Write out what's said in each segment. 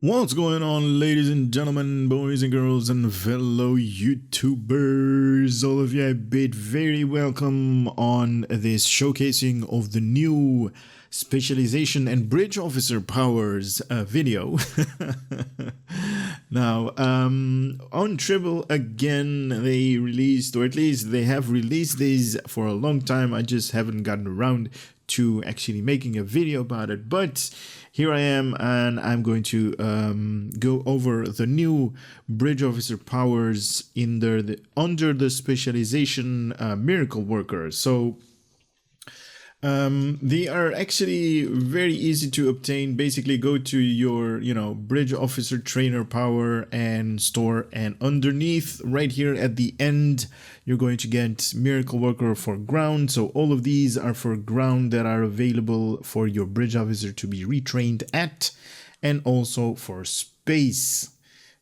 What's going on, ladies and gentlemen, boys and girls, and fellow YouTubers? All of you, I bid very welcome on this showcasing of the new Specialization and Bridge Officer Powers video. Now, on Tribble again, they released, or at least they have released these for a long time. I just haven't gotten around to actually making a video about it, but here I am, and I'm going to go over the new Bridge Officer powers under the Specialization Miracle Worker. So they are actually very easy to obtain. Basically, go to your Bridge Officer Trainer power and store, and underneath right here at the end you're going to get Miracle Worker for ground. So all of these are for ground that are available for your Bridge Officer to be retrained at, and also for space.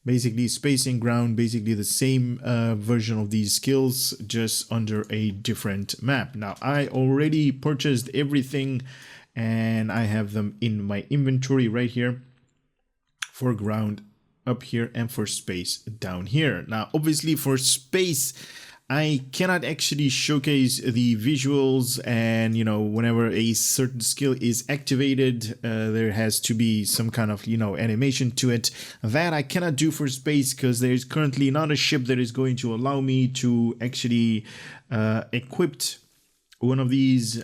Basically, space and ground, basically the same version of these skills, just under a different map. Now, I already purchased everything, and I have them in my inventory right here for ground up here and for space down here. Now, obviously for space, I cannot actually showcase the visuals, and whenever a certain skill is activated, there has to be some kind of animation to it. That I cannot do for space because there is currently not a ship that is going to allow me to actually equip one of these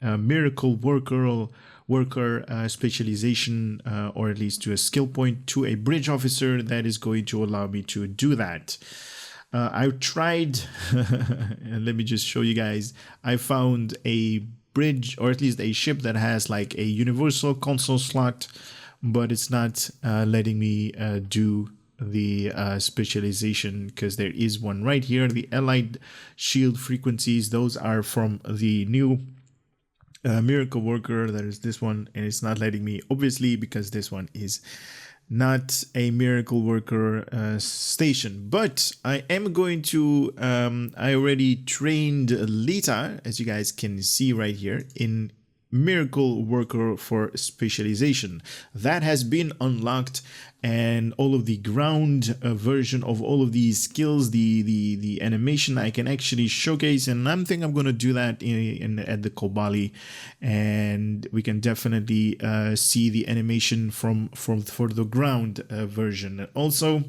miracle worker specialization, or at least to a skill point, to a bridge officer that is going to allow me to do that. I tried, and let me just show you guys. I found a bridge, or at least a ship that has like a universal console slot, but it's not letting me do the specialization, because there is one right here. The allied shield frequencies, those are from the new miracle worker. That is this one, and it's not letting me, obviously, because this one is not a miracle worker station. But I am going to I already trained Lita, as you guys can see right here, in miracle worker for specialization. That has been unlocked, and all of the ground version of all of these skills, the animation, I can actually showcase, and I'm thinking I'm going to do that at the Kobali, and we can definitely see the animation for the ground version. Also,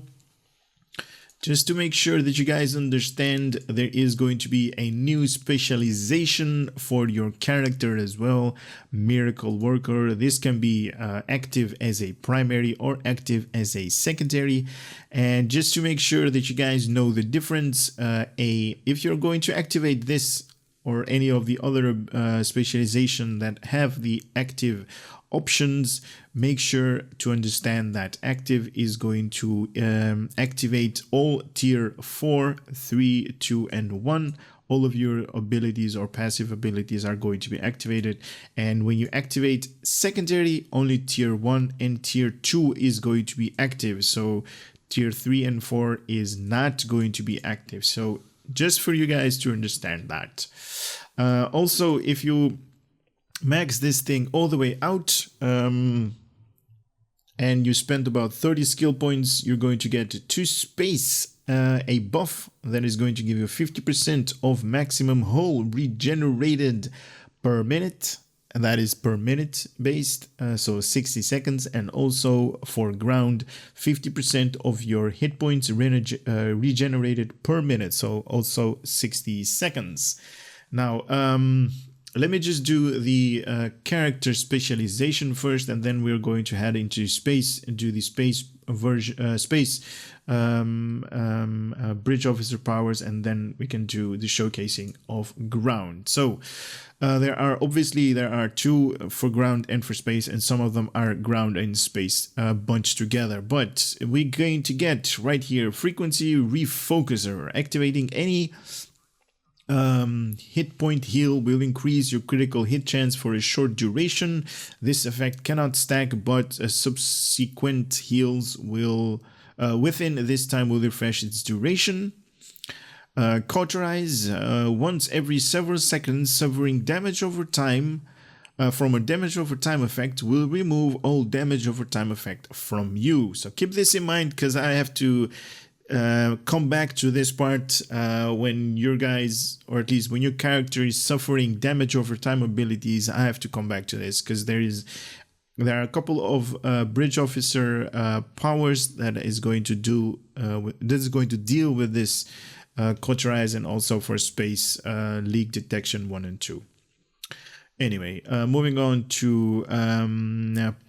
just to make sure that you guys understand, there is going to be a new specialization for your character as well, Miracle Worker. This can be active as a primary or active as a secondary. And just to make sure that you guys know the difference, if you're going to activate this or any of the other specialization that have the active options, make sure to understand that active is going to activate all tier 4, 3, 2, and 1. All of your abilities or passive abilities are going to be activated, and when you activate secondary, only tier 1 and tier 2 is going to be active. So tier 3 and 4 is not going to be active. So just for you guys to understand that. Also, if you max this thing all the way out, and you spend about 30 skill points, you're going to get to space a buff that is going to give you 50% of maximum hull regenerated per minute, and that is per minute based, so 60 seconds. And also for ground, 50% of your hit points regenerated per minute, so also 60 seconds. Now, let me just do the character specialization first, and then we're going to head into space and do the space version, bridge officer powers, and then we can do the showcasing of ground. So there are two for ground and for space, and some of them are ground and space bunched together. But we're going to get right here frequency refocuser, activating any hit point heal will increase your critical hit chance for a short duration. This effect cannot stack, but subsequent heals will within this time will refresh its duration. Cauterize once every several seconds, suffering damage over time from a damage over time effect will remove all damage over time effect from you. So keep this in mind, because I have to come back to this part when your guys, or at least when your character is suffering damage over time abilities. I have to come back to this because there are a couple of bridge officer powers that is going to deal with this cauterize, and also for space leak detection 1 and 2. Anyway, moving on to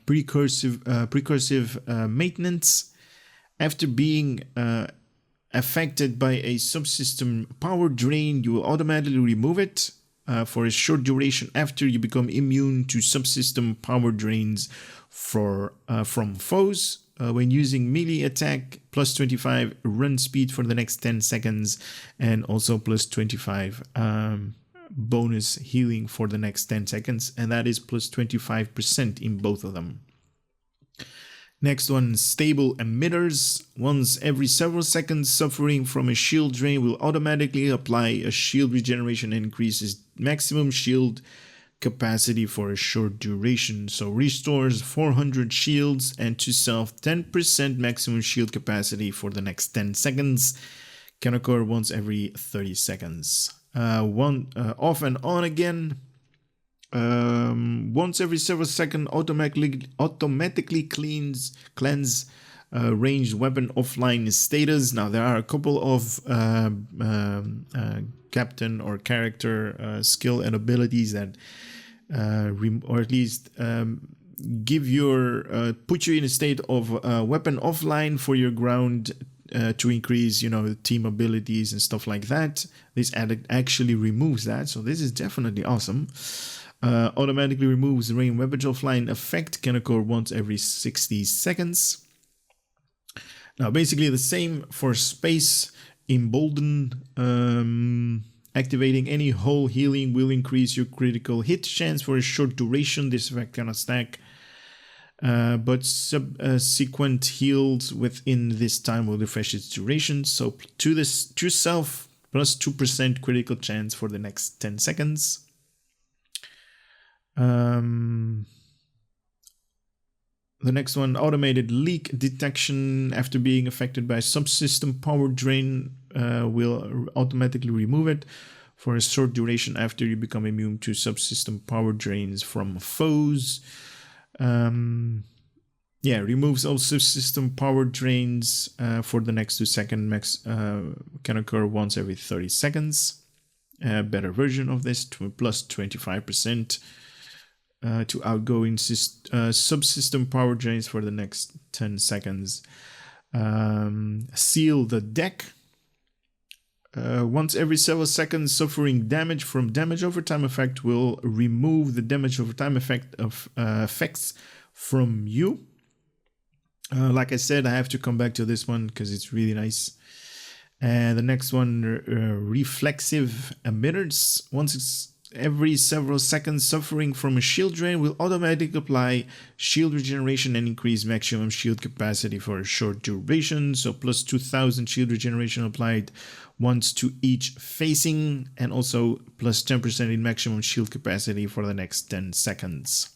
precursive maintenance. After being affected by a subsystem power drain, you will automatically remove it for a short duration after you become immune to subsystem power drains from foes. When using melee attack, plus 25 run speed for the next 10 seconds, and also plus 25 bonus healing for the next 10 seconds, and that is plus 25% in both of them. Next one, stable emitters. Once every several seconds, suffering from a shield drain will automatically apply a shield regeneration and increases maximum shield capacity for a short duration. So restores 400 shields, and to self 10% maximum shield capacity for the next 10 seconds. Can occur once every 30 seconds. Off and on again. Once every several seconds, automatically cleanse ranged weapon offline status. Now there are a couple of captain or character skill and abilities that or at least give your put you in a state of weapon offline for your ground to increase, team abilities and stuff like that. This actually removes that, so this is definitely awesome. Automatically removes range weapons offline effect, can occur once every 60 seconds. Now basically the same for space. Embolden, activating any whole healing will increase your critical hit chance for a short duration. This effect cannot stack, but subsequent heals within this time will refresh its duration. So to self, plus 2% critical chance for the next 10 seconds. The next one, automated leak detection. After being affected by subsystem power drain, will automatically remove it for a short duration after you become immune to subsystem power drains from foes. Removes all subsystem power drains for the next 2 seconds. Can occur once every 30 seconds. Better version of this, plus 25%. To outgoing subsystem power drains for the next 10 seconds. Seal the deck. Once every several seconds, suffering damage from damage over time effect will remove the damage over time effect of effects from you. Like I said, I have to come back to this one because it's really nice. And the next one, reflexive emitters. Once every several seconds, suffering from a shield drain will automatically apply shield regeneration and increase maximum shield capacity for a short duration. So plus 2000 shield regeneration applied once to each facing, and also plus 10% in maximum shield capacity for the next 10 seconds.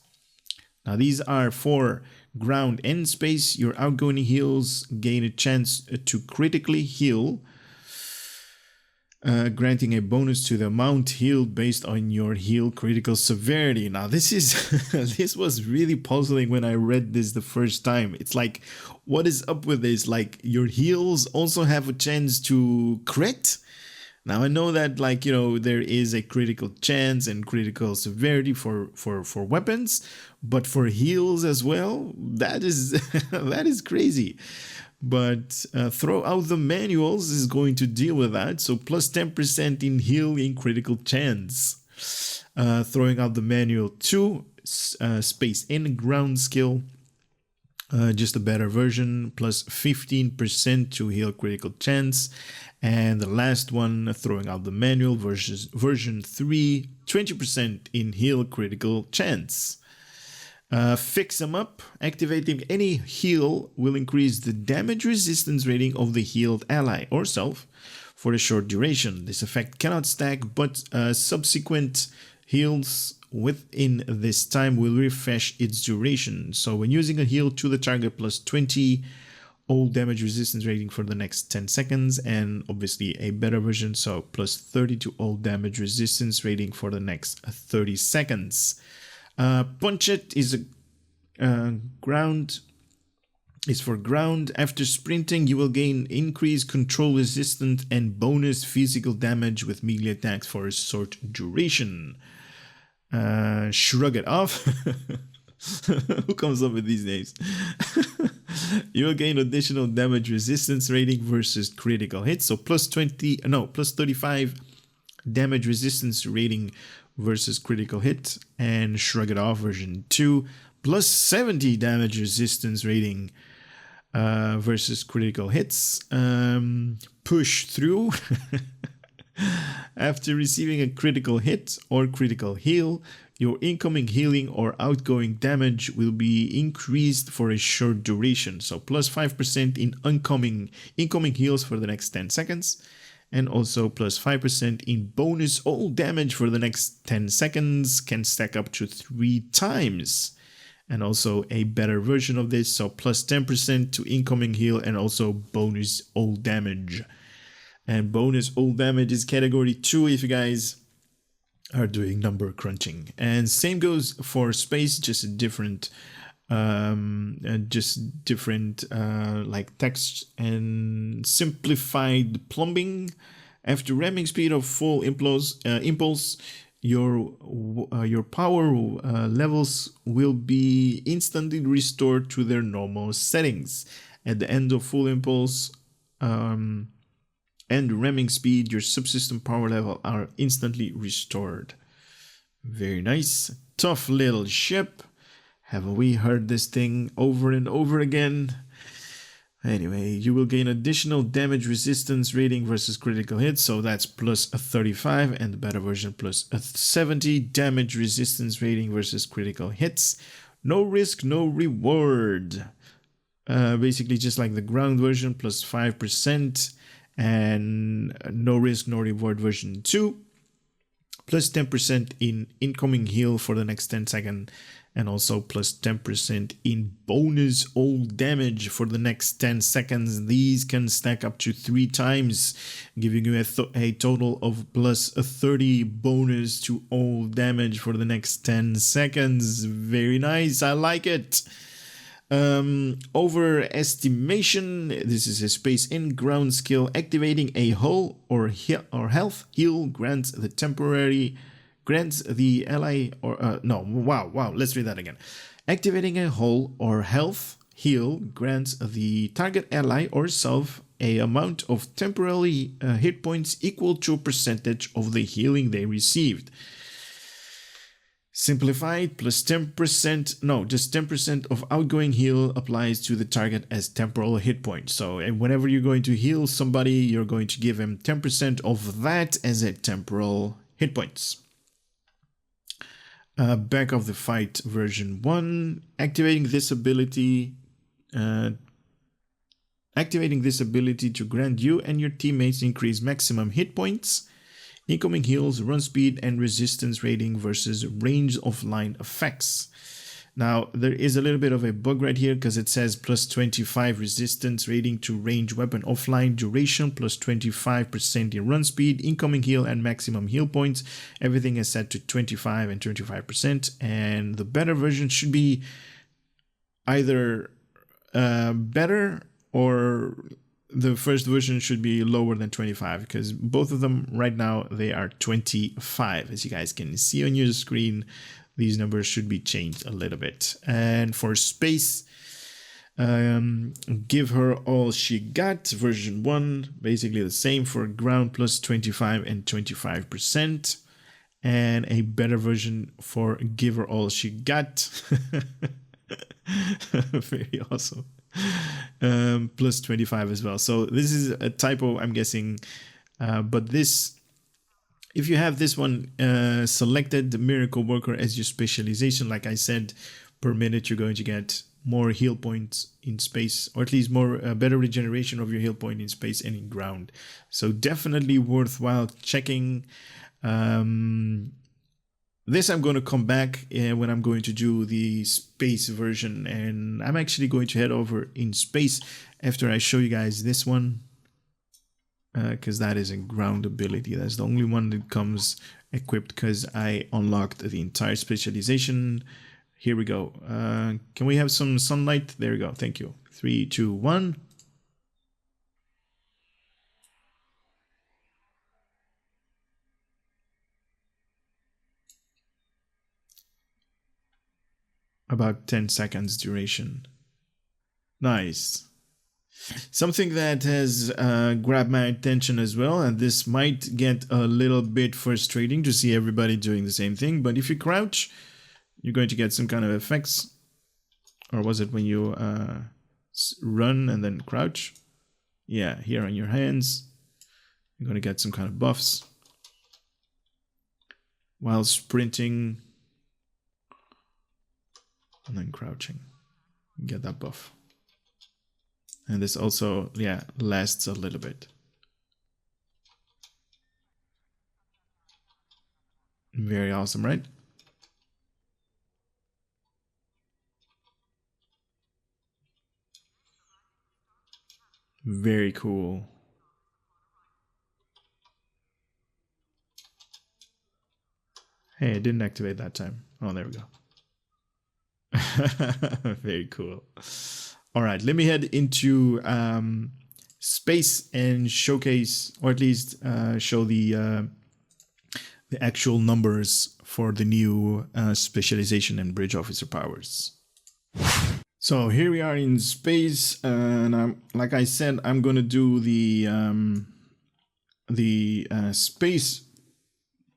Now these are for ground and space. Your outgoing heals gain a chance to critically heal, granting a bonus to the amount healed based on your heal critical severity. Now this was really puzzling when I read this the first time. It's like, what is up with this? Like, your heals also have a chance to crit? Now I know that, there is a critical chance and critical severity for weapons, but for heals as well, that is that is crazy. But throw out the manuals is going to deal with that. So plus 10% in heal in critical chance. Throwing out the manual 2, space and ground skill. Just a better version, plus 15% to heal critical chance. And the last one, throwing out the manual version 3, 20% in heal critical chance. Fix them up. Activating any heal will increase the damage resistance rating of the healed ally or self for a short duration. This effect cannot stack, but subsequent heals within this time will refresh its duration. So when using a heal to the target, plus 20 all damage resistance rating for the next 10 seconds, and obviously a better version, so plus 30 to all damage resistance rating for the next 30 seconds. Punch It is for ground. After sprinting, you will gain increased control resistance and bonus physical damage with melee attacks for a short duration. Shrug It Off. Who comes up with these names? You will gain additional damage resistance rating versus critical hits. So plus 35 damage resistance rating versus critical hit. And Shrug It Off version 2, plus 70 damage resistance rating versus critical hits. Push Through. After receiving a critical hit or critical heal, your incoming healing or outgoing damage will be increased for a short duration. So plus 5% in incoming heals for the next 10 seconds. And also plus 5% in bonus all damage for the next 10 seconds, can stack up to 3 times. And also a better version of this, so plus 10% to incoming heal and also bonus all damage. And bonus all damage is category 2 if you guys are doing number crunching. And same goes for space, just different like text and simplified plumbing. After ramming speed of full impulse, your power levels will be instantly restored to their normal settings. At the end of full impulse and ramming speed, your subsystem power level are instantly restored. Very nice. Tough Little Ship. Haven't we heard this thing over and over again? Anyway, you will gain additional damage resistance rating versus critical hits, so that's plus a 35, and the better version plus a 70 damage resistance rating versus critical hits. No risk, no reward. Basically just like the ground version, plus 5%, and no risk, no reward version 2. Plus 10% in incoming heal for the next 10 seconds. And also plus 10% in bonus all damage for the next 10 seconds. These can stack up to 3 times, giving you a total of plus a 30 bonus to all damage for the next 10 seconds. Very nice, I like it. Overestimation. This is a space and ground skill. Activating a hull or health heal grants the ally let's read that again. Activating a hull or health heal grants the target ally or self a amount of temporary hit points equal to a percentage of the healing they received. Simplified, plus 10%, just 10% of outgoing heal applies to the target as temporal hit points. So whenever you're going to heal somebody, you're going to give him 10% of that as a temporal hit points. Back of the Fight version 1, activating this ability to grant you and your teammates increase maximum hit points, incoming heals, run speed, and resistance rating versus range of line effects. Now, there is a little bit of a bug right here because it says plus 25 resistance rating to range weapon offline duration, plus 25% in run speed, incoming heal, and maximum heal points. Everything is set to 25 and 25%, and the better version should be either better or the first version should be lower than 25, because both of them right now, they are 25. As you guys can see on your screen, these numbers should be changed a little bit. And for space, Give Her All She Got, version 1, basically the same for ground, plus 25 and 25%. And a better version for Give Her All She Got. Very awesome. Plus 25 as well. So this is a typo, I'm guessing. But this, if you have this one selected, the Miracle Worker as your specialization, like I said, per minute you're going to get more heal points in space, or at least more better regeneration of your heal point in space and in ground. So definitely worthwhile checking. This I'm going to come back when I'm going to do the space version, and I'm actually going to head over in space after I show you guys this one, because that is a ground ability. That's the only one that comes equipped because I unlocked the entire specialization. Here we go. Can we have some sunlight? There we go. Thank you. 3, 2, 1. About 10 seconds duration. Nice. Something that has grabbed my attention as well, and this might get a little bit frustrating to see everybody doing the same thing, but if you crouch, you're going to get some kind of effects. Or was it when you run and then crouch? Yeah, here on your hands, you're going to get some kind of buffs. While sprinting and then crouching, you get that buff. And this also, yeah, lasts a little bit. Very awesome, right? Very cool. Hey, it didn't activate that time. Oh, there we go. Very cool. All right, let me head into space and showcase, or at least show the actual numbers for the new specialization and bridge officer powers. So here we are in space, and like I said, I'm gonna do the space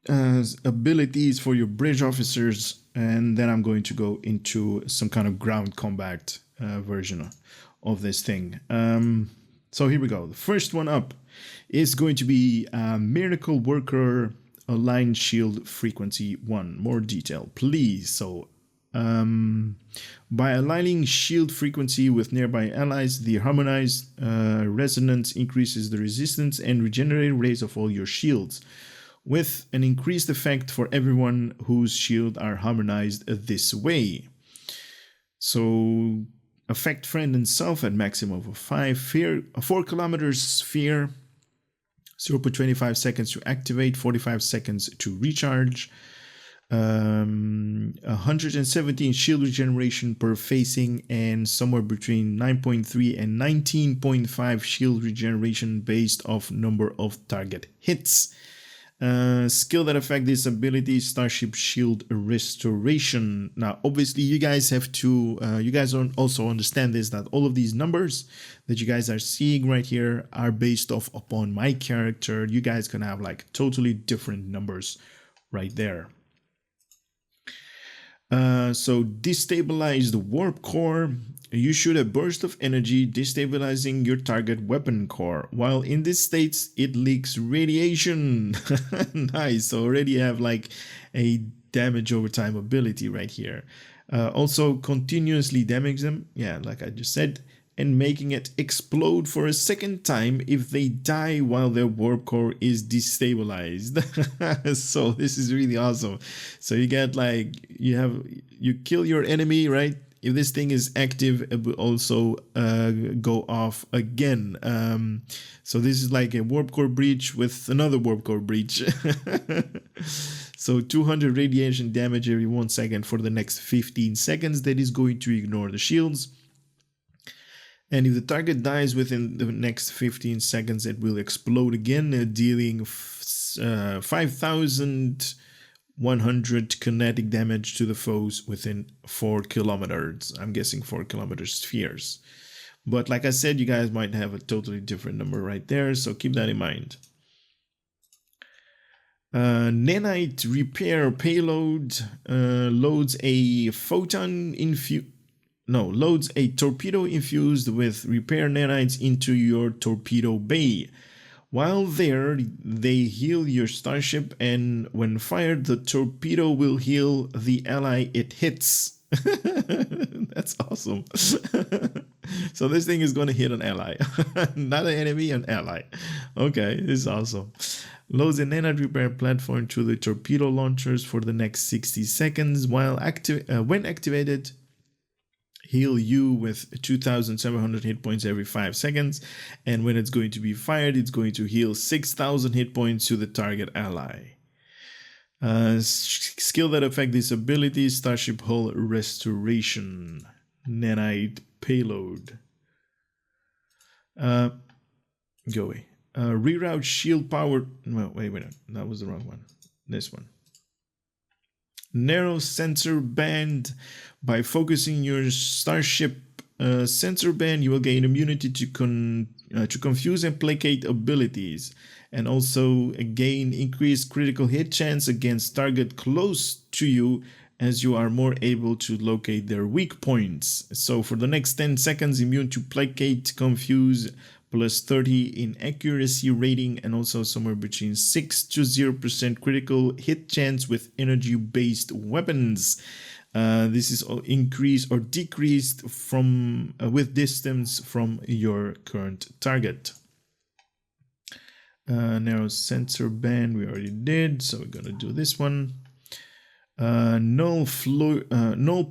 abilities for your bridge officers, and then I'm going to go into some kind of ground combat version of this thing. So here we go. The first one up is going to be Miracle Worker Align Shield Frequency 1. More detail, please. So by aligning shield frequency with nearby allies, the harmonized resonance increases the resistance and regenerating rates of all your shields, with an increased effect for everyone whose shields are harmonized this way. So affect friend and self at maximum of 4 kilometers sphere, 0.25 seconds to activate, 45 seconds to recharge, 117 shield regeneration per facing, and somewhere between 9.3 and 19.5 shield regeneration based off number of target hits. Skill that affect this ability, Starship Shield Restoration. Now, obviously, you guys have to, you guys also understand this, that all of these numbers that you guys are seeing right here are based off upon my character. You guys can have like totally different numbers right there. So destabilize the warp core. You shoot a burst of energy, destabilizing your target weapon core. While in this state, it leaks radiation. Nice. So already have like a damage over time ability right here. Also continuously damage them. Yeah, like I just said. And making it explode for a second time if they die while their warp core is destabilized. So this is really awesome. So you get like, you kill your enemy, right? If this thing is active, it will also go off again. So this is like a warp core breach with another warp core breach. So 200 radiation damage every 1 second for the next 15 seconds. That is going to ignore the shields. And if the target dies within the next 15 seconds, it will explode again, dealing 5,100 kinetic damage to the foes within 4 kilometers. I'm guessing 4 kilometer spheres. But like I said, you guys might have a totally different number right there, so keep that in mind. Nanite Repair Payload loads a loads a torpedo infused with repair nanites into your torpedo bay. While there, they heal your starship, and when fired, the torpedo will heal the ally it hits. That's awesome. So this thing is going to hit an ally. Not an enemy, an ally. Okay, this is awesome. Loads a nanite repair platform to the torpedo launchers for the next 60 seconds. While when activated, heal you with 2,700 hit points every 5 seconds. And when it's going to be fired, it's going to heal 6,000 hit points to the target ally. Skill that affect this ability: Starship Hull Restoration. Nanite Payload. Go away. Reroute shield power. No, wait, that was the wrong one. This one. Narrow sensor band. By focusing your starship sensor band, you will gain immunity to confuse and placate abilities, and also gain increased critical hit chance against target close to you, as you are more able to locate their weak points. So for the next 10 seconds, immune to placate, confuse, plus 30 in accuracy rating, and also somewhere between 6 to 0% critical hit chance with energy-based weapons. This is increased or decreased from with distance from your current target. Narrow sensor band we already did, so we're gonna do this one. Null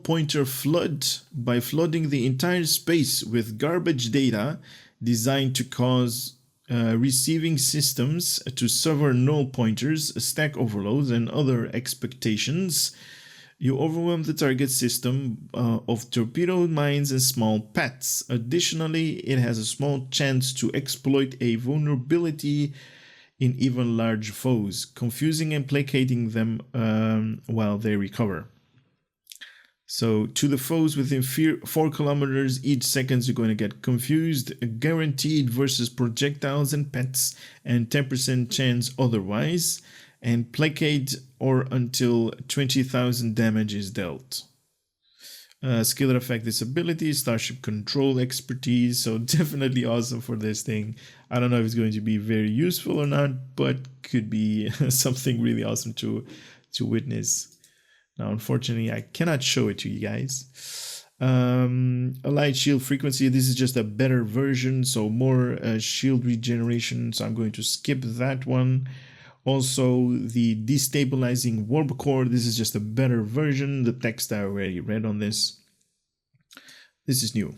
pointer flood. By flooding the entire space with garbage data designed to cause receiving systems to suffer null pointers, stack overloads, and other expectations, you overwhelm the target system of torpedo mines and small pets. Additionally, it has a small chance to exploit a vulnerability in even large foes, confusing and placating them while they recover. So to the foes within 4 kilometers each second, you're going to get confused, guaranteed versus projectiles and pets, and 10% chance otherwise, and placate or until 20,000 damage is dealt. Skill that affect this ability: Starship Control Expertise. So definitely awesome for this thing. I don't know if it's going to be very useful or not, but could be something really awesome to witness. Now, unfortunately, I cannot show it to you guys. Allied Shield Frequency. This is just a better version, so more shield regeneration. So I'm going to skip that one. Also, the Destabilizing Warp Core. This is just a better version. The text I already read on this. This is new.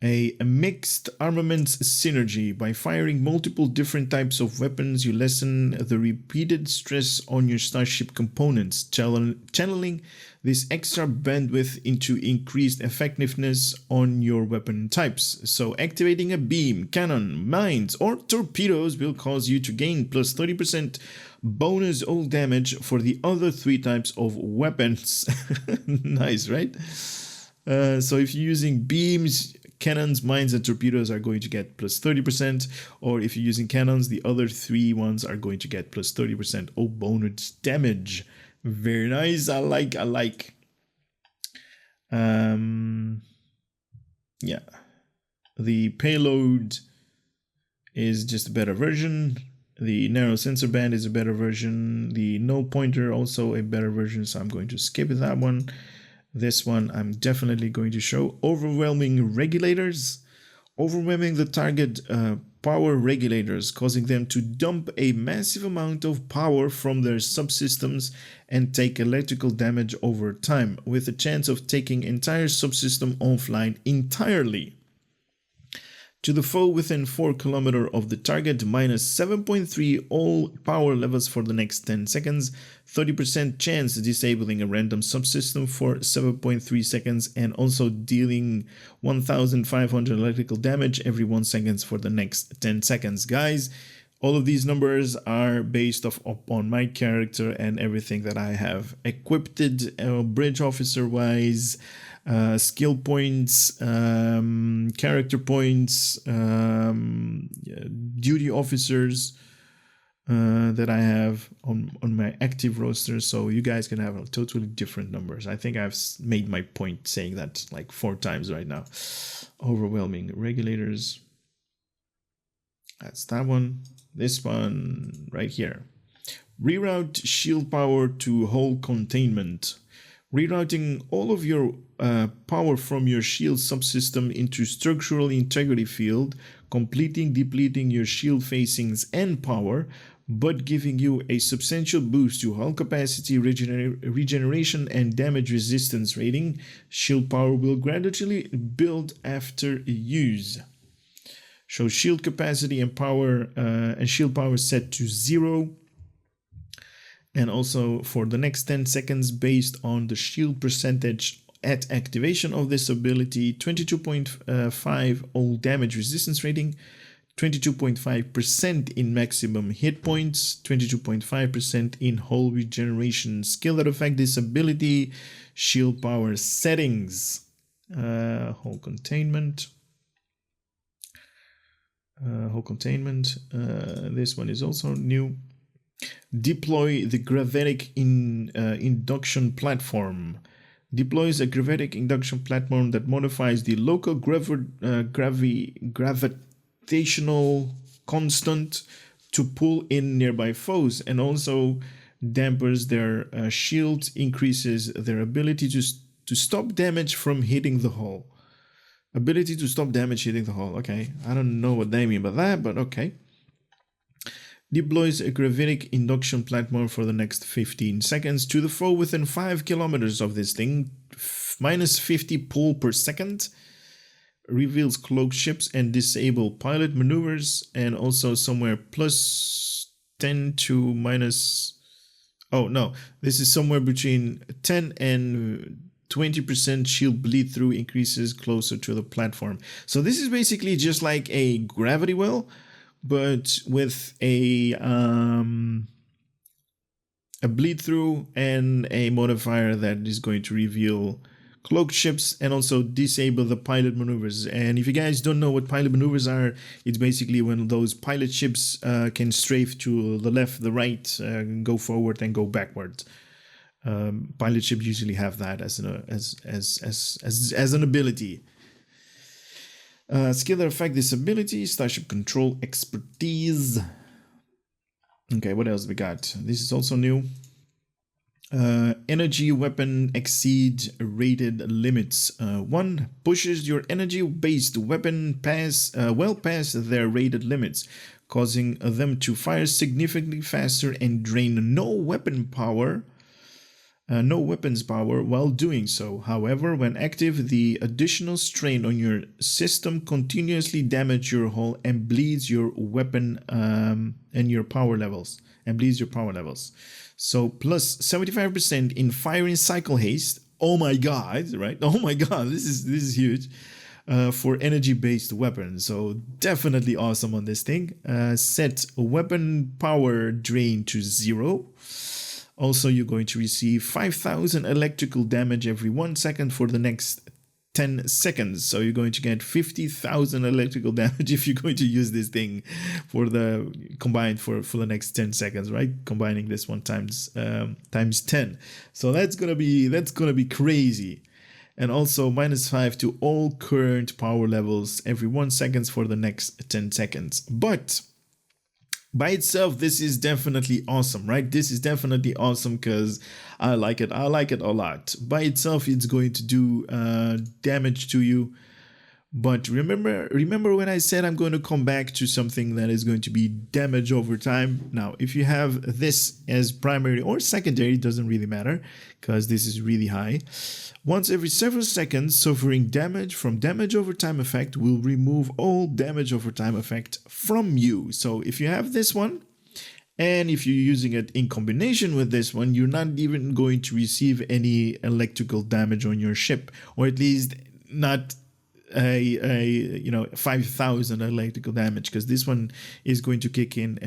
A mixed armaments synergy. By firing multiple different types of weapons, you lessen the repeated stress on your starship components, channeling this extra bandwidth into increased effectiveness on your weapon types. So activating a beam, cannon, mines, or torpedoes will cause you to gain plus 30% bonus hull damage for the other 3 types of weapons. Nice, right? So if you're using beams, cannons, mines, and torpedoes are going to get plus 30%, or if you're using cannons, the other 3 ones are going to get plus 30% of bonus damage. Very nice. I like. Yeah. The payload is just a better version. The narrow sensor band is a better version. The null pointer also a better version, so I'm going to skip that one. This one I'm definitely going to show. Overwhelming regulators. Overwhelming the target power regulators, causing them to dump a massive amount of power from their subsystems and take electrical damage over time, with a chance of taking entire subsystem offline entirely. To the foe within 4 kilometers of the target, minus 7.3 all power levels for the next 10 seconds, 30% chance disabling a random subsystem for 7.3 seconds, and also dealing 1,500 electrical damage every 1 second for the next 10 seconds. Guys, all of these numbers are based upon my character and everything that I have equipped, bridge officer wise, skill points, character points, duty officers that I have on my active roster, so you guys can have totally different numbers. I think I've made my point saying that like 4 times right now. Overwhelming regulators. That's that one. This one right here. Reroute shield power to hull containment. rerouting all of your power from your shield subsystem into structural integrity field, completing depleting your shield facings and power, but giving you a substantial boost to hull capacity, regeneration, and damage resistance rating. Shield power will gradually build after use. So shield capacity and power and shield power set to 0. And also for the next 10 seconds, based on the shield percentage at activation of this ability, 22.5 all damage resistance rating, 22.5% in maximum hit points, 22.5% in hull regeneration. Skill that affect this ability, shield power settings, hull containment. This one is also new. Deploy the gravitic induction platform. Deploys a gravitic induction platform that modifies the local gravitational constant to pull in nearby foes, and also dampers their shields, increases their ability to stop damage from hitting the hull. Ability to stop damage hitting the hull. Okay, I don't know what they mean by that, but okay. Deploys a gravitic induction platform for the next 15 seconds to the foe within 5 kilometers of this thing, minus 50 pull per second. Reveals cloaked ships and disable pilot maneuvers, and also somewhere plus 10 to minus... Oh no, this is somewhere between 10 and 20% shield bleed through, increases closer to the platform. So this is basically just like a gravity well, but with a bleed through and a modifier that is going to reveal cloaked ships and also disable the pilot maneuvers. And if you guys don't know what pilot maneuvers are, it's basically when those pilot ships can strafe to the left, the right, go forward and go backward. Pilot ships usually have that as an ability. Skill that affect this ability, Starship Control Expertise. Okay, what else we got? This is also new. Energy weapon exceed rated limits. 1. Pushes your energy-based weapon past their rated limits, causing them to fire significantly faster and drain no weapons power while doing so. However, when active, the additional strain on your system continuously damages your hull and bleeds your weapon and your power levels. So plus 75% in firing cycle haste. Oh my god, right? Oh my god, this is huge. For energy-based weapons. So definitely awesome on this thing. Set weapon power drain to 0. Also, you're going to receive 5,000 electrical damage every 1 second for the next 10 seconds. So you're going to get 50,000 electrical damage if you're going to use this thing for the combined for the next 10 seconds, right? Combining this one times 10. So that's gonna be crazy. And also -5 to all current power levels every 1 second for the next 10 seconds. But by itself, this is definitely awesome, right? This is definitely awesome because I like it. I like it a lot. By itself, it's going to do damage to you. But remember when I said I'm going to come back to something that is going to be damage over time? Now, if you have this as primary or secondary, it doesn't really matter because this is really high. Once every several seconds, suffering damage from damage over time effect will remove all damage over time effect from you. So if you have this one, and if you're using it in combination with this one, you're not even going to receive any electrical damage on your ship, or at least not a 5,000 electrical damage, because this one is going to kick in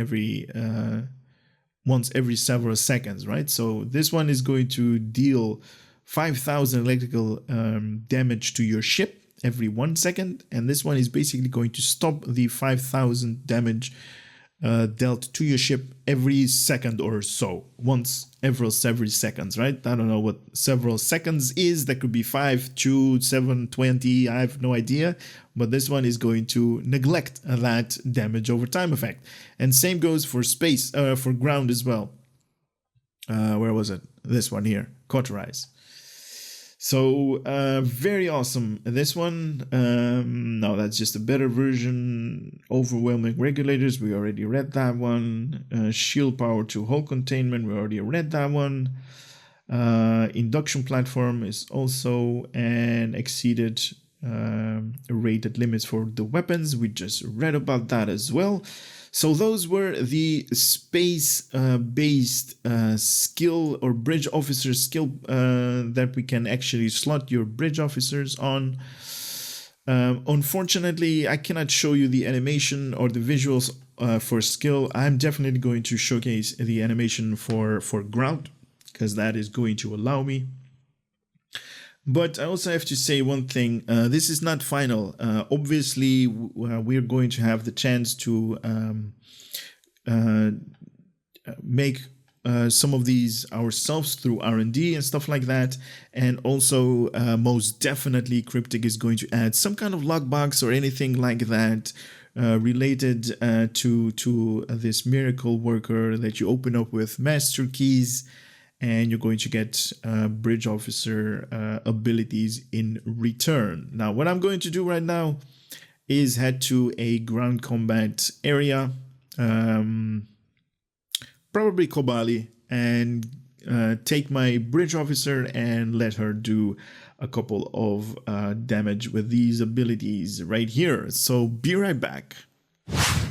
once every several seconds, right? So this one is going to deal 5,000 electrical damage to your ship every 1 second, and this one is basically going to stop the 5,000 damage dealt to your ship every second or so, once every several seconds, right? I don't know what several seconds is. That could be 5, 2, 7, 20. I have no idea. But this one is going to neglect that damage over time effect. And same goes for space, for ground as well. Where was it? This one here, cauterize. So very awesome. This one, no, that's just a better version. Overwhelming regulators, we already read that one. Shield power to hull containment, we already read that one. Induction platform is also an exceeded rated limits for the weapons. We just read about that as well. So those were the space-based skill or bridge officer skill that we can actually slot your bridge officers on. Unfortunately, I cannot show you the animation or the visuals for skill. I'm definitely going to showcase the animation for ground, because that is going to allow me. But I also have to say one thing. This is not final. Obviously, we're going to have the chance to make some of these ourselves through R&D and stuff like that. And also, most definitely, Cryptic is going to add some kind of lockbox or anything like that related to this miracle worker that you open up with master keys. And you're going to get bridge officer abilities in return. Now, what I'm going to do right now is head to a ground combat area, probably Kobali, and take my bridge officer and let her do a couple of damage with these abilities right here. So be right back.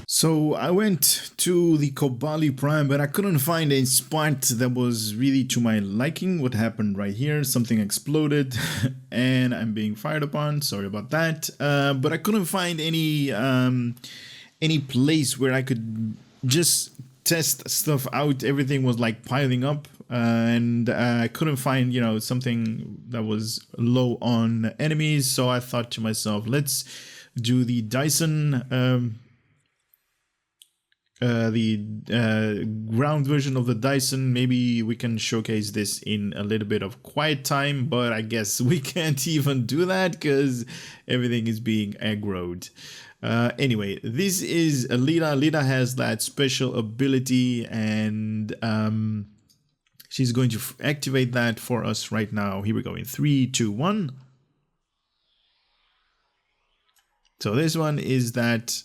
So I went to the Kobali Prime, but I couldn't find a spot that was really to my liking. What happened right here? Something exploded and I'm being fired upon. Sorry about that. But I couldn't find any place where I could just test stuff out. Everything was like piling up, and I couldn't find, something that was low on enemies. So I thought to myself, let's do the Dyson. The ground version of the Dyson. Maybe we can showcase this in a little bit of quiet time, but I guess we can't even do that because everything is being aggroed. Anyway, this is Alita. Alita has that special ability, and she's going to activate that for us right now. Here we go in 3, 2, 1. So this one is that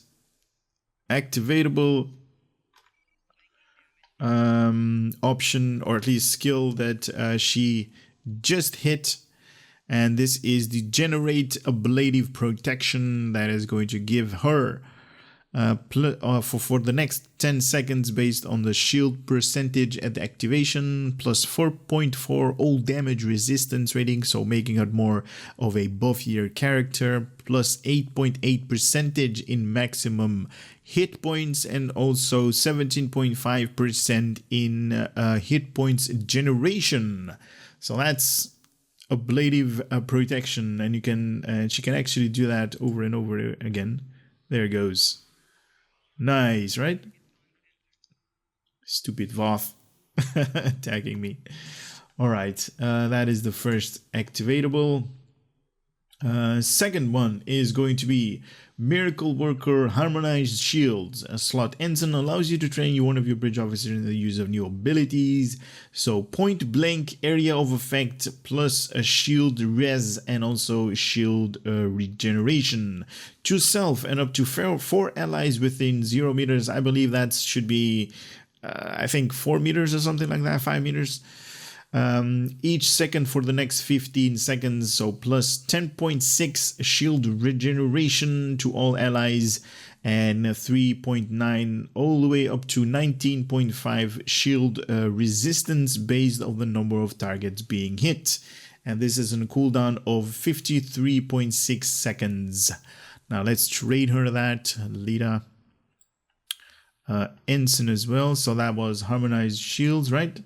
activatable option, or at least skill, that she just hit, and this is the generate ablative protection that is going to give her for the next 10 seconds based on the shield percentage at the activation, plus 4.4 all damage resistance rating, so making her more of a buffier character, plus 8.8 percentage in maximum hit points, and also 17.5% in hit points generation. So that's ablative protection, and you can she can actually do that over and over again. There it goes. Nice, right? Stupid Voth attacking me. All right, that is the first activatable. Second one is going to be Miracle Worker Harmonized Shields. A slot ensign allows you to train one of your bridge officers in the use of new abilities. So point blank area of effect, plus a shield res, and also shield regeneration to self and up to 4 allies within 0 meters. I believe that should be I think 4 meters or something like that, 5 meters. Each second for the next 15 seconds, so plus 10.6 shield regeneration to all allies, and 3.9 all the way up to 19.5 shield resistance based on the number of targets being hit, and this is a cooldown of 53.6 seconds. Now let's trade her that. Lita ensign as well, so that was harmonized shields, right?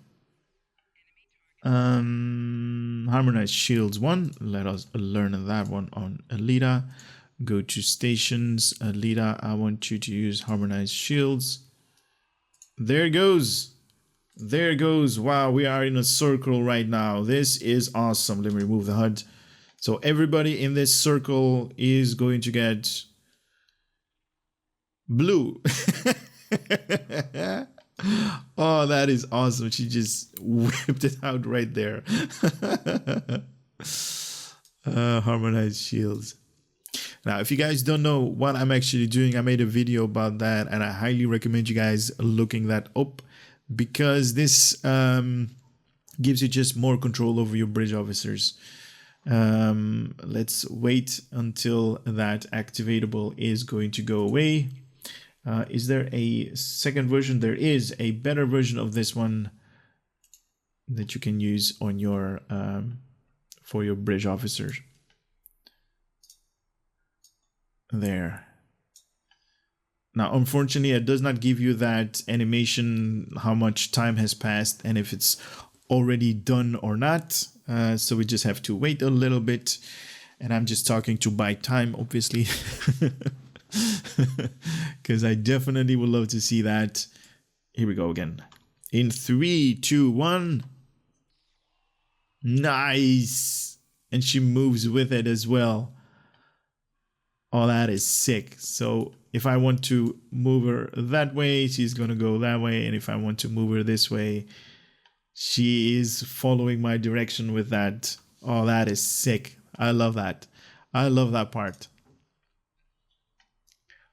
Harmonized shields 1. Let us learn that one on Alita. Go to stations. Alita, I want you to use harmonized shields. There it goes. There it goes. Wow, we are in a circle right now. This is awesome. Let me remove the HUD. So everybody in this circle is going to get blue. Oh, that is awesome. She just whipped it out right there. Harmonized shields. Now, if you guys don't know what I'm actually doing, I made a video about that, and I highly recommend you guys looking that up, because this gives you just more control over your bridge officers. Let's wait until that activatable is going to go away. Is there a second version? There is a better version of this one that you can use on your for your bridge officers. There. Now, unfortunately, it does not give you that animation, how much time has passed and if it's already done or not. So we just have to wait a little bit. And I'm just talking to buy time, obviously, because I definitely would love to see that. Here we go again. In 3, 2, 1. Nice. And she moves with it as well. Oh, that is sick. So if I want to move her that way, she's going to go that way. And if I want to move her this way, she is following my direction with that. Oh, that is sick. I love that. I love that part.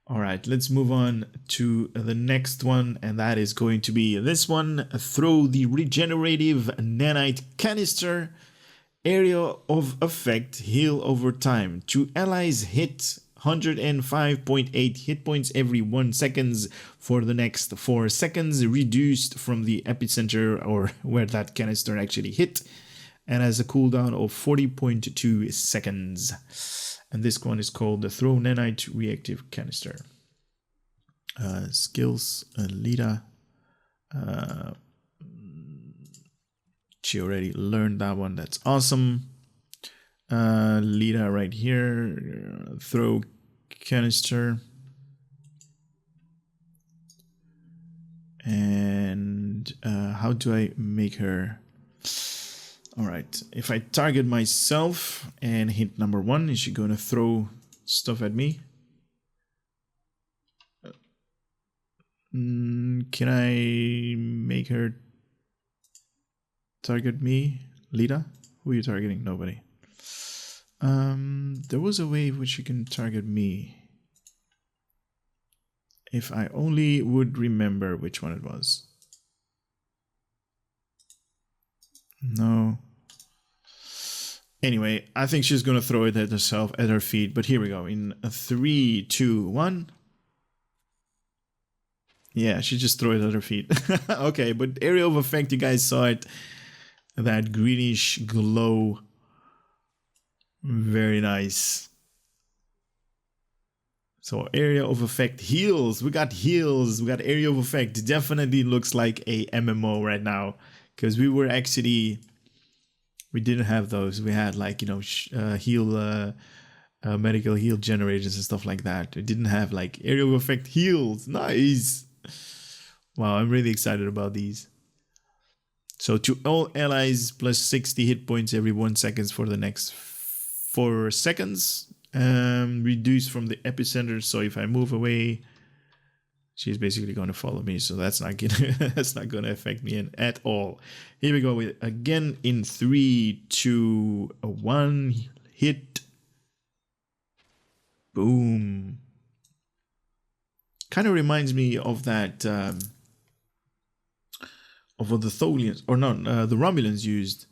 All right, let's move on to the next one. And that is going to be this one. Throw the regenerative nanite canister. Area of effect, heal over time. To allies hit 105.8 hit points every 1 seconds for the next 4 seconds, reduced from the epicenter or where that canister actually hit, and has a cooldown of 40.2 seconds. And this one is called the Throw Nanite Reactive Canister. Skills, Lita. She already learned that one. That's awesome. Lita right here. Throw canister. And how do I make her? All right. If I target myself and hit number 1, is she going to throw stuff at me? Can I make her target me? Lita? Who are you targeting? Nobody. There was a way in which you can target me. If I only would remember which one it was. No. Anyway, I think she's going to throw it at herself, at her feet. But here we go. In 3, 2, 1. Yeah, she just threw it at her feet. Okay, but area of effect, you guys saw it. That greenish glow. Very nice. So area of effect, heals. We got heals. We got area of effect. It definitely looks like a MMO right now. Because we were actually... We didn't have those. We had like, you know, heal... medical heal generators and stuff like that. We didn't have like area of effect heals. Nice. Wow, I'm really excited about these. So to all allies, plus 60 hit points every 1 second for the next 4 seconds. Reduced from the epicenter. So if I move away, she's basically going to follow me. So that's not gonna that's not going to affect me at all. Here we go with again in 3, 2, 1. Hit. Boom. Kind of reminds me of that. Of what the Tholians, or no, the Romulans used,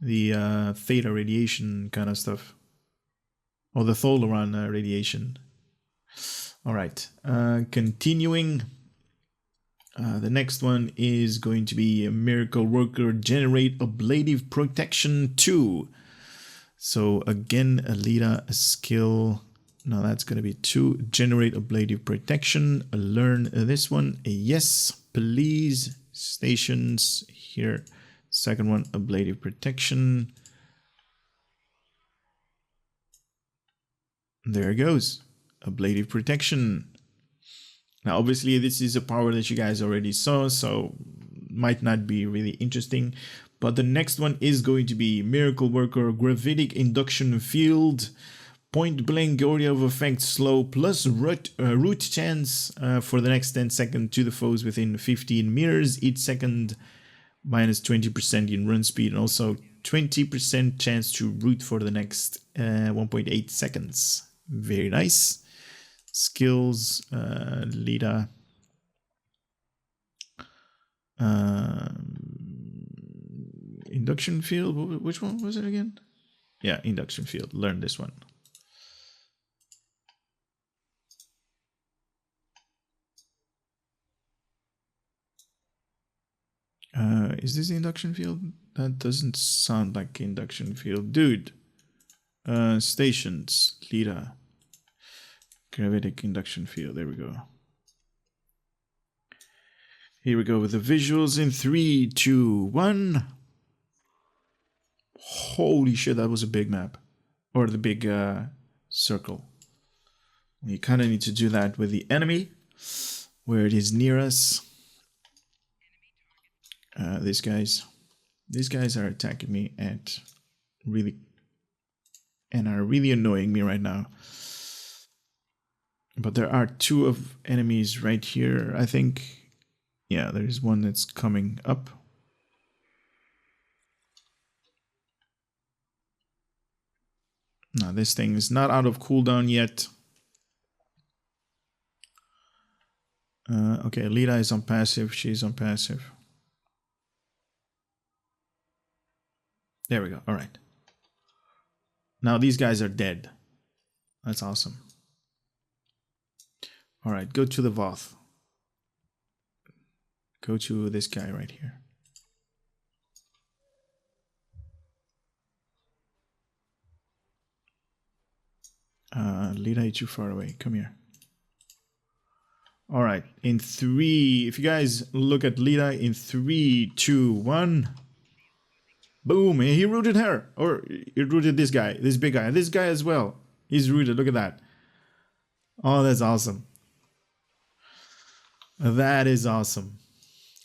the theta radiation kind of stuff, or the Tholaran radiation. All right, continuing. The next one is going to be a Miracle Worker Generate Ablative Protection 2. So again, a skill. No, that's going to be 2. Generate Ablative Protection. Learn this one. Yes, please. Stations here. Second one, ablative protection. There it goes. Ablative protection. Now, obviously, this is a power that you guys already saw, so might not be really interesting. But the next one is going to be Miracle Worker Gravitic Induction Field. Point blank area of effect slow plus root chance for the next 10 seconds to the foes within 15 meters each second, minus 20% in run speed, and also 20% chance to root for the next 1.8 seconds. Very nice. Skills, Lita. Induction field. Which one was it again? Yeah, induction field. Learn this one. Is this the induction field? That doesn't sound like induction field. Dude. Stations. Lita. Gravitic induction field. There we go. Here we go with the visuals in 3, 2, 1. Holy shit, that was a big map. Or the big circle. You kind of need to do that with the enemy, where it is near us. These guys are attacking me and are really annoying me right now. But there are 2 of enemies right here, I think. Yeah, there is one that's coming up. Now this thing is not out of cooldown yet. Okay, Lita is on passive. She's on passive. There we go. All right. Now these guys are dead. That's awesome. All right, go to the Voth. Go to this guy right here. Lita, you're too far away. Come here. All right, in 3, if you guys look at Lita in 3, 2, 1. Boom, he rooted her. Or he rooted this guy, this big guy. This guy as well. He's rooted, look at that. Oh, that's awesome. That is awesome.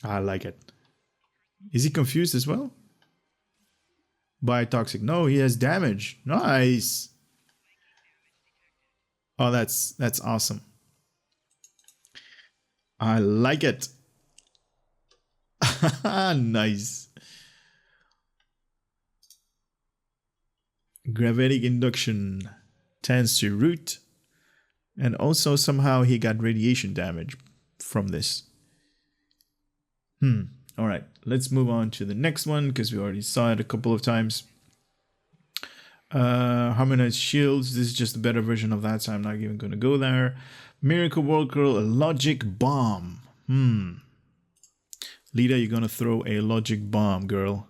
I like it. Is he confused as well? By toxic. No, he has damage. Nice. Oh, that's awesome. I like it. Nice. Gravitic induction tends to root. And also somehow he got radiation damage from this. All right, let's move on to the next one because we already saw it a couple of times. Harmonized shields. This is just a better version of that, so I'm not even going to go there. Miracle Worker, a logic bomb. Lita, you're going to throw a logic bomb, girl.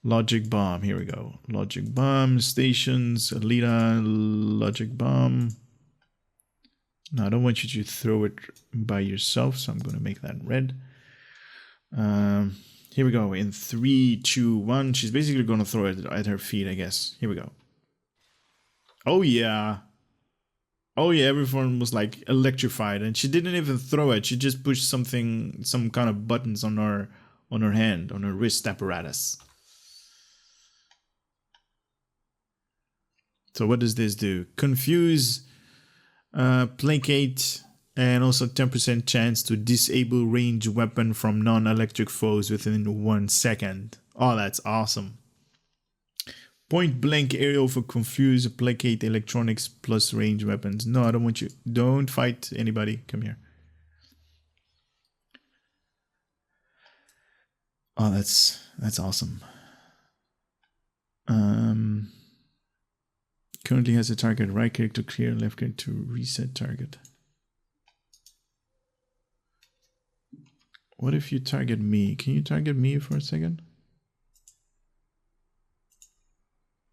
Logic bomb. Here we go. Logic bomb. Stations. Lita, logic bomb. Now, I don't want you to throw it by yourself, so I'm going to make that red. Here we go. In 3, 2, 1. She's basically going to throw it at her feet, I guess. Here we go. Oh, yeah. Oh, yeah. Everyone was like electrified, and she didn't even throw it. She just pushed some kind of buttons on her hand, on her wrist apparatus. So what does this do? Confuse, placate, and also 10% chance to disable range weapon from non-electric foes within 1 second. Oh, that's awesome. Point blank aerial for confuse, placate, electronics plus range weapons. No, I don't want you. Don't fight anybody. Come here. Oh, that's awesome. Currently has a target. Right click to clear, left click to reset target. What if you target me? Can you target me for a second?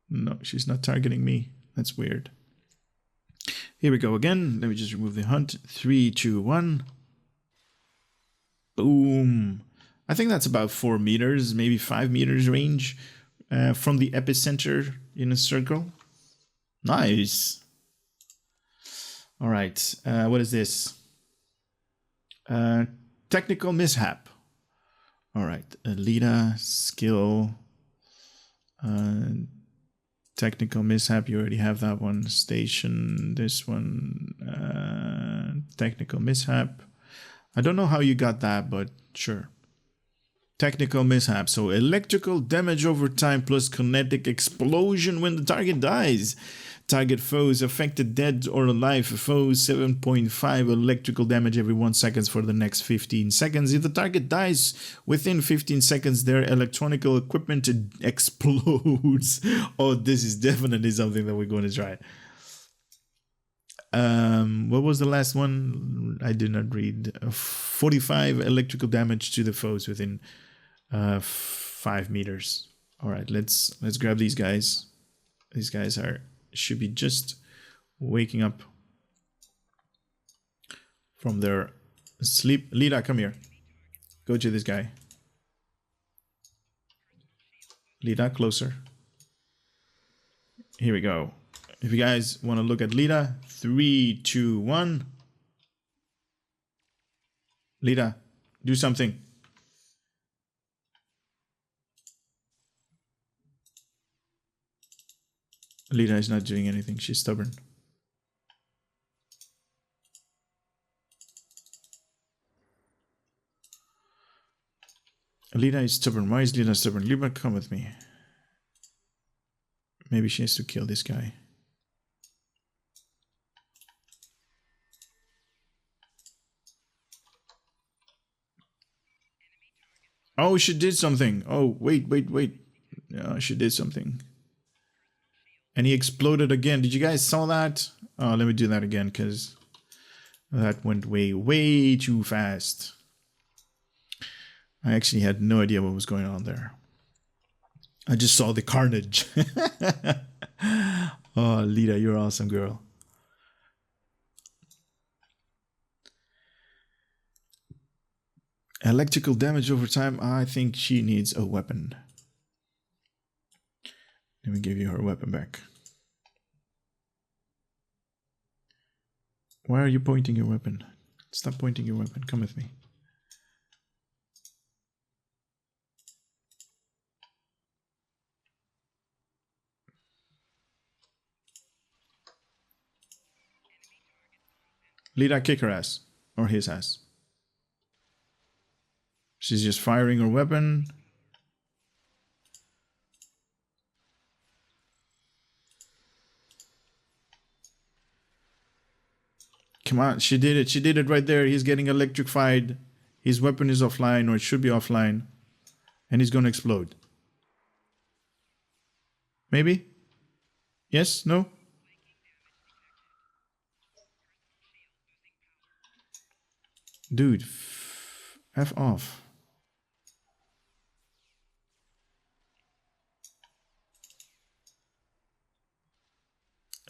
No, she's not targeting me. That's weird. Here we go again. Let me just remove the hunt. 3, 2, 1. Boom. I think that's about 4 meters, maybe 5 meters range from the epicenter in a circle. Nice. All right. What is this? Technical mishap. All right. Lita, skill. Technical mishap. You already have that one. Station. This one. Technical mishap. I don't know how you got that, but sure. Technical mishap. So electrical damage over time plus kinetic explosion when the target dies. Target foes affected dead or alive. Foes 7.5 electrical damage every 1 second for the next 15 seconds. If the target dies within 15 seconds, their electronical equipment explodes. Oh, this is definitely something that we're going to try. What was the last one? I did not read. 45 electrical damage to the foes within 5 meters. All right, let's grab these guys. These guys should be just waking up from their sleep. Lita, come here. Go to this guy. Lita, closer. Here we go. If you guys want to look at Lita, 3, 2, 1. Lita, do something. Lita is not doing anything. She's stubborn. Lita is stubborn. Why is Lita stubborn? Lita, come with me. Maybe she has to kill this guy. Oh, she did something. Oh, wait. Yeah, she did something. And he exploded again. Did you guys saw that? Oh, let me do that again because that went way too fast. I actually had no idea what was going on there. I just saw the carnage. Oh, Lita, you're awesome, girl. Electrical damage over time. I think she needs a weapon. Let me give you her weapon back. Why are you pointing your weapon? Stop pointing your weapon. Come with me. Lita, kick her ass. Or his ass. She's just firing her weapon. Come on, she did it. She did it right there. He's getting electrified. His weapon is offline, or it should be offline. And he's going to explode. Maybe? Yes? No? Dude, F off.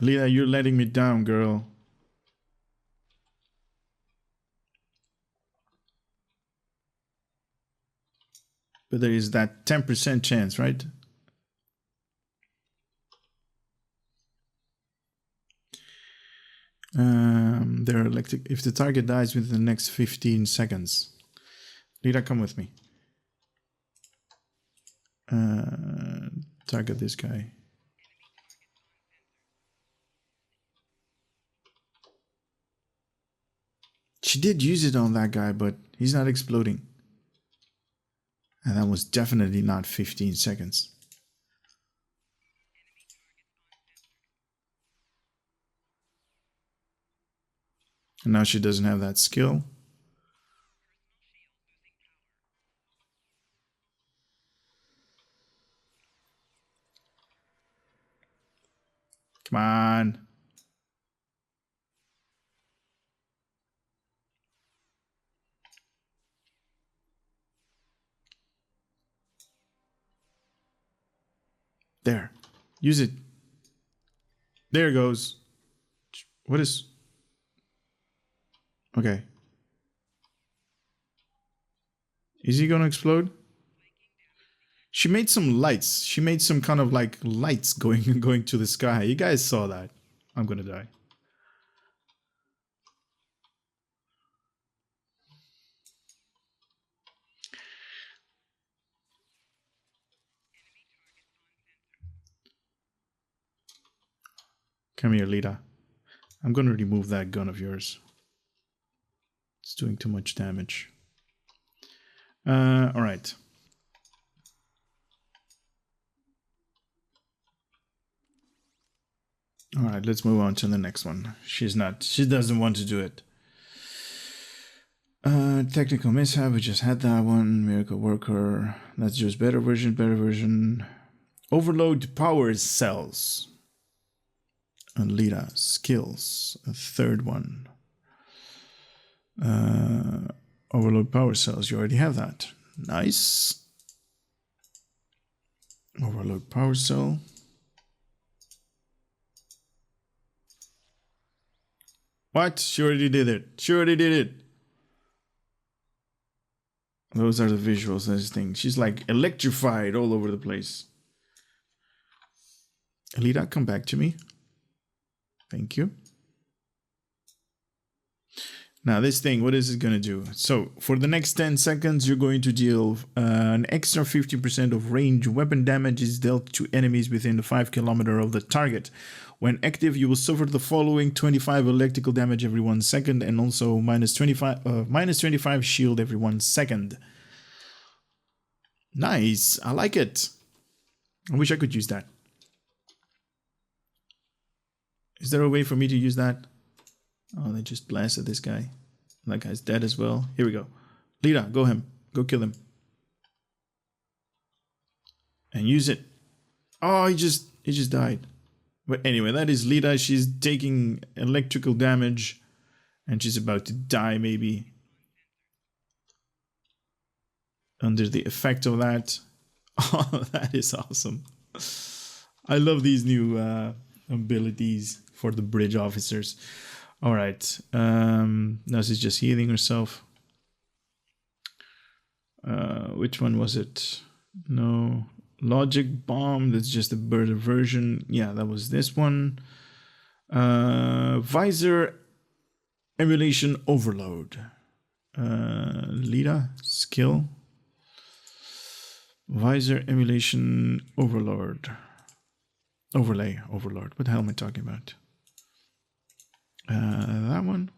Lita, you're letting me down, girl. But there is that 10% chance, right? They're electric. If the target dies within the next 15 seconds. Lita, come with me. Target this guy. She did use it on that guy, but he's not exploding. And that was definitely not 15 seconds. And now she doesn't have that skill. Come on. There. Use it. There it goes. What is... Okay. Is he gonna explode? She made some lights. She made some kind of like lights going to the sky. You guys saw that. I'm gonna die. Come here, Lita. I'm gonna remove that gun of yours. It's doing too much damage. All right. All right, let's move on to the next one. She doesn't want to do it. Technical mishap, we just had that one. Miracle worker, that's just better version. Overload power cells. Lita, skills, a third one. Overload power cells, you already have that. Nice. Overload power cell. What? She already did it. Those are the visuals, this thing. She's like electrified all over the place. Alita, come back to me. Thank you. Now this thing, what is it going to do? So for the next 10 seconds, you're going to deal an extra 50% of range weapon damage is dealt to enemies within the 5 km of the target. When active, you will suffer the following: 25 electrical damage every 1 second, and also minus 25 shield every 1 second. Nice, I like it. I wish I could use that. Is there a way for me to use that? Oh, they just blasted this guy. That guy's dead as well. Here we go. Lita, go kill him. And use it. Oh, he just died. But anyway, that is Lita. She's taking electrical damage and she's about to die, maybe. Under the effect of that. Oh, that is awesome. I love these new abilities for the bridge officers. All right. Now she's just healing herself. Which one was it? No. Logic bomb. That's just a better version. Yeah, that was this one. Visor emulation overload. Lita skill. Visor emulation overload. Overlay overload. What the hell am I talking about? That one.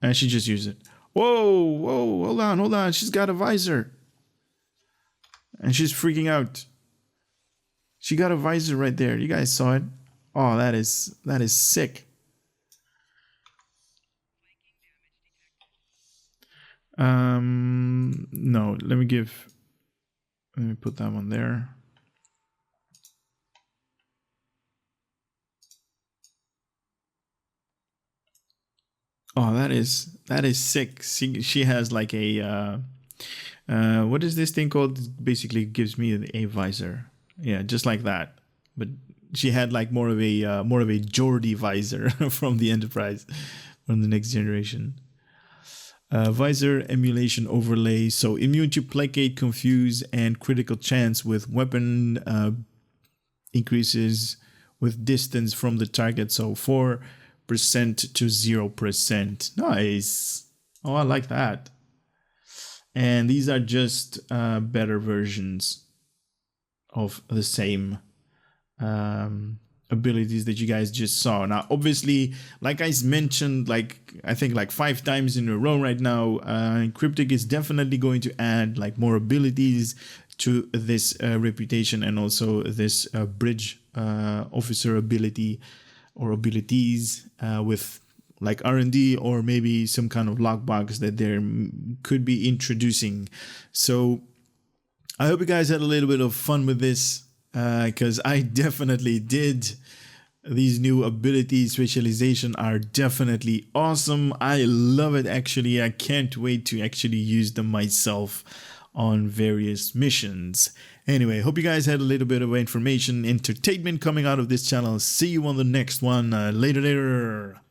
And she just used it. Whoa, hold on. She's got a visor. And she's freaking out. She got a visor right there. You guys saw it. Oh, that is sick. No, let me put that one there. Oh, that is sick. She has like a what is this thing called? Basically gives me a visor. Yeah, just like that. But she had like more of a Geordi visor from the Enterprise, from the Next Generation. Visor emulation overlay. So immune to placate, confuse, and critical chance with weapon increases with distance from the target. So 4% to 0%. Nice. Oh, I like that. And these are just better versions of the same abilities that you guys just saw. Now, obviously, like I mentioned, I think 5 times in a row right now, Cryptic is definitely going to add like more abilities to this reputation, and also this bridge officer ability or abilities with like R&D, or maybe some kind of lockbox that they could be introducing. So I hope you guys had a little bit of fun with this, because I definitely did. These new abilities, specialization, are definitely awesome. I love it, actually. I can't wait to actually use them myself on various missions. Anyway, hope you guys had a little bit of information, entertainment coming out of this channel. See you on the next one. Later.